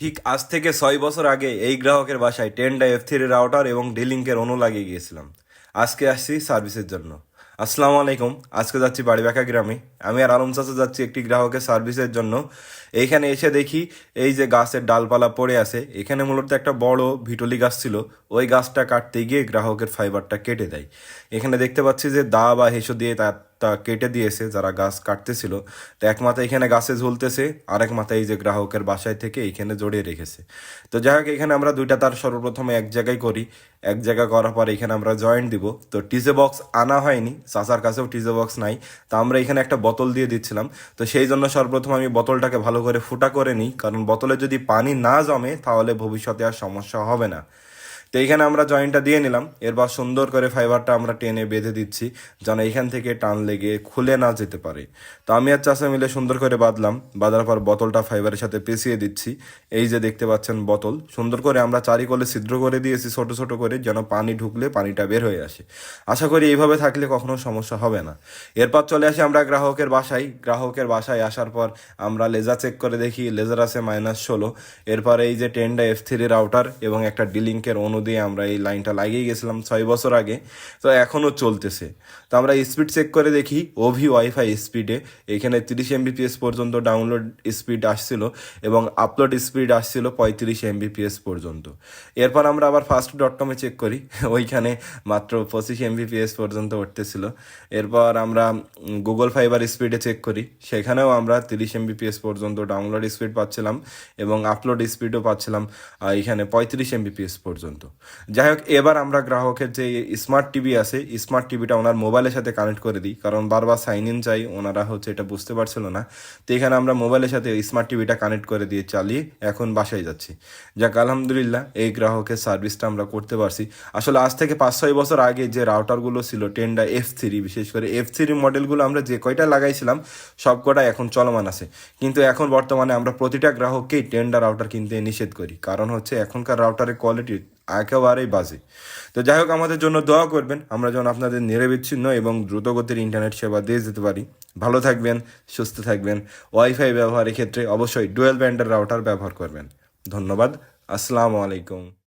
ঠিক আজ থেকে 6 বছর আগে এই গ্রাহকের বাসায় টেন্ডা F3 রাউটার এবং ডিলিংকের অনু লাগিয়ে গিয়েছিলাম। আজকে আসছি সার্ভিসের জন্য। আসসালামু আলাইকুম। আজকে যাচ্ছি বাড়িবাঁকা গ্রামে। আমি আর আলম চাচা যাচ্ছি একটি গ্রাহকের সার্ভিসের জন্য। এইখানে এসে দেখি এই যে গাছের ডালপালা পড়ে আছে, এখানে মূলত একটা বড় ভিটলি গাছ ছিল। ওই গাছটা কাটতে গিয়ে গ্রাহকের ফাইবারটা কেটে দেয়। এখানে দেখতে পাচ্ছি যে দা বা হেসো দিয়ে তা কেটে দিয়েছে যারা গাছ কাটতেছিল। তো এক মাথা এখানে গাছে ঝুলতেছে, আরেক মাথা এই যে গ্রাহকের বাসায় থেকে এখানে জড়িয়ে রেখেছে। তো যাই হোক, এখানে আমরা দুইটা তার সর্বপ্রথমে এক জায়গায় করি। এক জায়গা করার পর এখানে আমরা জয়েন্ট দিব। তো টিজে বক্স আনা হয়নি, চাচার কাছেও টিজে বক্স নাই। তো আমরা এখানে একটা বোতল দিয়ে দিচ্ছিলাম। তো সেই জন্য সর্বপ্রথম আমি বোতলটাকে ভালো করে ফুটা করে নিই, কারণ বোতলে যদি পানি না জমে তাহলে ভবিষ্যতে আর সমস্যা হবে না। তো এইখানে আমরা জয়েন্টটা দিয়ে নিলাম। এরপর সুন্দর করে ফাইবারটা আমরা টেনে বেঁধে দিচ্ছি, যেন এইখান থেকে টান লেগে খুলে না যেতে পারে। তো আমি আর চাচা মিলে সুন্দর করে বাঁধলাম। বাঁধার পর বোতলটা ফাইবারের সাথে পেঁচিয়ে দিচ্ছি। এই যে দেখতে পাচ্ছেন বোতল, সুন্দর করে আমরা চারিকলে ছিদ্র করে দিয়েছি ছোট ছোট করে, যেন পানি ঢুকলে পানিটা বের হয়ে আসে। আশা করি এইভাবে থাকলে কখনো সমস্যা হবে না। এরপর চলে আসি আমরা গ্রাহকের বাসায়। গ্রাহকের বাসায় আসার পর আমরা লেজার চেক করে দেখি, লেজার আছে -16। এরপর এই যে টেন্ডা F3 রাউটার এবং একটা ডিলিংকের অনু দিয়ে আমরা এই লাইনটা লাগিয়ে গেছিলাম 6 বছর আগে। তো এখনও চলতেছে। তো আমরা স্পিড চেক করে দেখি, ওভি ওয়াইফাই স্পিডে এখানে 30 Mbps পর্যন্ত ডাউনলোড স্পিড আসছিল এবং আপলোড স্পিড আসছিল 35 Mbps পর্যন্ত। এরপর আমরা আবার fast.com-এ চেক করি, ওইখানে মাত্র 25 Mbps পর্যন্ত উঠতেছিল। এরপর আমরা গুগল ফাইবার স্পিডে চেক করি, সেখানেও আমরা 30 Mbps পর্যন্ত ডাউনলোড স্পিড পাচ্ছিলাম এবং আপলোড স্পিডও পাচ্ছিলাম এখানে 35 Mbps পর্যন্ত। যাই হোক, এবার আমরা গ্রাহকের যে স্মার্ট টিভি আছে, স্মার্ট টিভিটা ওনার মোবাইলের সাথে কানেক্ট করে দিই, কারণ বারবার সাইন ইন চাই, ওনারা এটা বুঝতে পারছিল না। তো এখানে আমরা মোবাইলের সাথে স্মার্ট টিভিটা কানেক্ট করে দিয়ে চালিয়ে এখন বাসায় যাচ্ছি। যাক, আলহামদুলিল্লাহ এই গ্রাহকের সার্ভিসটা আমরা করতে পারছি। আসলে আজ থেকে 5-6 বছর আগে যে রাউটারগুলো ছিল টেন্ডা F3, বিশেষ করে F3 মডেলগুলো আমরা যে কয়টা লাগাইছিলাম সব কটা এখন চলমান আছে। কিন্তু এখন বর্তমানে আমরা প্রতিটা গ্রাহককেই টেন্ডা রাউটার কিনতে নিষেধ করি, কারণ এখনকার রাউটারের কোয়ালিটি একেবারেই বাজে। তো যাই হোক, আমাদের জন্য দোয়া করবেন, আমরা যেন আপনাদের নিরবিচ্ছিন্ন এবং দ্রুতগতির ইন্টারনেট সেবা দিয়ে যেতে পারি। ভালো থাকবেন, সুস্থ থাকবেন। ওয়াইফাই ব্যবহারের ক্ষেত্রে অবশ্যই ডুয়েল ব্যান্ডের রাউটার ব্যবহার করবেন। ধন্যবাদ। আসসালামু আলাইকুম।